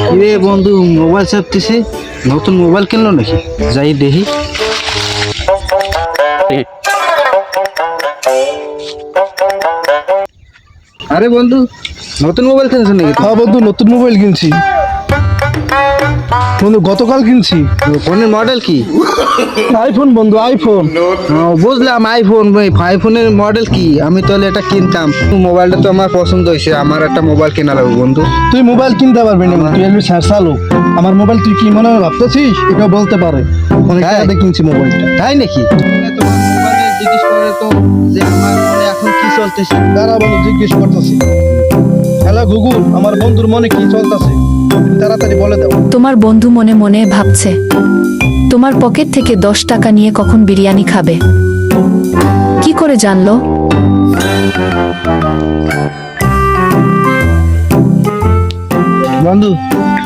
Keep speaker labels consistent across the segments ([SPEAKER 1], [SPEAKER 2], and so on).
[SPEAKER 1] কিরে বন্ধু, মোবাইল চাপতেছে, নতুন মোবাইল কিনলো নাকি? যাই দেখি। আরে বন্ধু, নতুন মোবাইল কিনছো নাকি?
[SPEAKER 2] হ্যাঁ বন্ধু, নতুন মোবাইল কিনছি বন্ধু, গতকাল কিনছি।
[SPEAKER 1] ফোনের মডেল কি?
[SPEAKER 2] আইফোন বন্ধু, আইফোন।
[SPEAKER 1] বুঝলাম আইফোন। আইফোনের মডেল কি? আমি তাহলে এটা কিনতাম। মোবাইলটা তো আমার পছন্দ হয়েছে, আমার একটা মোবাইল কেনা লাগবে বন্ধু।
[SPEAKER 2] তুই মোবাইল কিনতে পারবি না, তুই এমনি চালু। আমার মোবাইল তুই কি মনে হয় ভাবতেছিস? এটা বলতে পারে অনেক টাকা দিয়ে কিনছি মোবাইলটা।
[SPEAKER 1] তাই নাকি? তোমার মোবাইলে জিজ্ঞেস করে তো যে আমার মনে এখন কি চলতেছে।
[SPEAKER 2] দাঁড়া বন্ধু, জিজ্ঞেস করতেছি। হ্যালো গুগল, আমার বন্ধুর মনে কি চলতেছে? তাড়াতাড়ি বলে দাও।
[SPEAKER 3] তোমার বন্ধু মনে মনে ভাবছে তোমার পকেট থেকে 10 টাকা নিয়ে কখন বিরিয়ানি খাবে। কি করে জানলো?
[SPEAKER 1] বন্ধু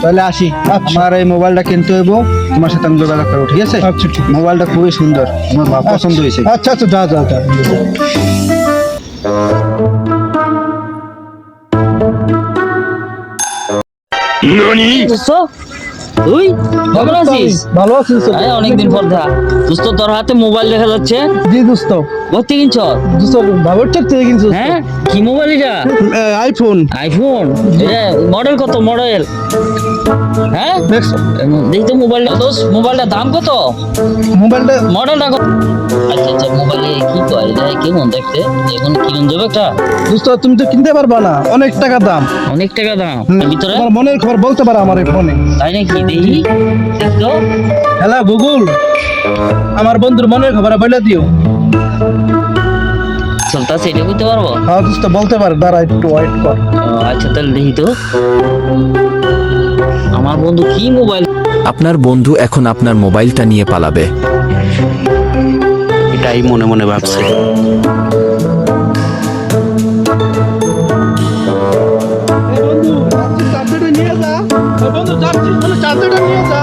[SPEAKER 1] তাহলে আসি, আমার এই মোবাইলটা কিনতে হইব, তোমার সাথে আমি যোগাযোগ করবো, ঠিক আছে?
[SPEAKER 2] আচ্ছা ঠিক আছে।
[SPEAKER 1] মোবাইলটা খুবই সুন্দর, আমার পছন্দ হয়েছে।
[SPEAKER 2] আচ্ছা আচ্ছা, যা যা যা।
[SPEAKER 4] তুই কেমন আছিস?
[SPEAKER 2] ভালো আছিস?
[SPEAKER 4] অনেকদিন পর দেখা। দোস্ত, তোর হাতে মোবাইল দেখা যাচ্ছে।
[SPEAKER 2] জি দোস্ত।
[SPEAKER 4] কোথা কিনছ?
[SPEAKER 2] দোস্ত বাবার ঠিক থেকে কিনছিস?
[SPEAKER 4] হ্যাঁ, কি মোবাইল এটা?
[SPEAKER 2] আইফোন।
[SPEAKER 4] আইফোন? এটা মডেল কত? মডেল? হ্যাঁ, দেখি তো মোবাইলটা। দোস্ত, মোবাইলটার দাম কত?
[SPEAKER 2] মোবাইলটা
[SPEAKER 4] মডেলটা কত? আচ্ছা আচ্ছা, মোবাইলে কি কয় এটা? কেমন দেখতে? এখন কিনুন যাবে একটা?
[SPEAKER 2] দোস্ত তুমি তো কিনতে পারবা না, অনেক টাকা দাম।
[SPEAKER 4] অনেক টাকা দাম। ভিতরে
[SPEAKER 2] তোমার মনের খবর বলতে পারো আমার এই ফোনে।
[SPEAKER 4] তাই নাকি? দেখি তো।
[SPEAKER 2] হ্যালো গুগল, আমার বন্ধুর মনের খবর বলে দিও।
[SPEAKER 4] চলতেছে, এটা বুঝতে পারবো?
[SPEAKER 2] হ্যাঁ দোস্ত বলতে পারে, দাঁড়া একটু ওয়েট কর।
[SPEAKER 4] আচ্ছা তাহলে দেখি তো। আমার বন্ধু কি মোবাইল?
[SPEAKER 5] আপনার বন্ধু এখন আপনার মোবাইলটা নিয়ে পালাবে।
[SPEAKER 6] এটাই মনে মনে ভাবছে।
[SPEAKER 2] বন্ধু চার্জারটা নিয়ে যা। বন্ধু চার্জারটা নিয়ে যা।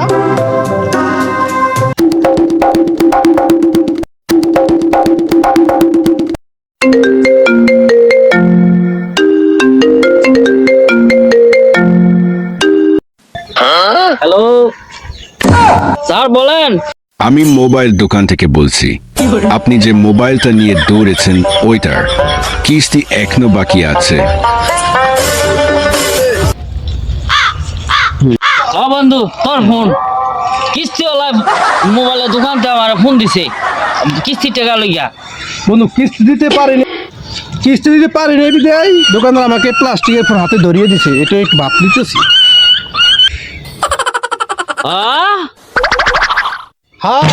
[SPEAKER 4] হ্যালো স্যার, বলেন।
[SPEAKER 7] আমি মোবাইল দোকান থেকে বলছি। আপনি যে মোবাইলটা নিয়ে দৌড়েছেন ওইটার কিস্তি এখনো বাকি আছে।
[SPEAKER 4] হ্যাঁ বন্ধু, তোর ফোন কিস্তিওয়ালা মোবাইলের দোকান থেকে আমার ফোন দিছে, কিস্তি টাকা লইয়া।
[SPEAKER 2] বন্ধু কিস্তি দিতে পারিনি, দোকানদার আমাকে প্লাস্টিকের ফোন হাতে ধরিয়ে দিছে। এটা একটু ভাব নিতেছি।
[SPEAKER 4] আহ
[SPEAKER 2] হ্যাঁ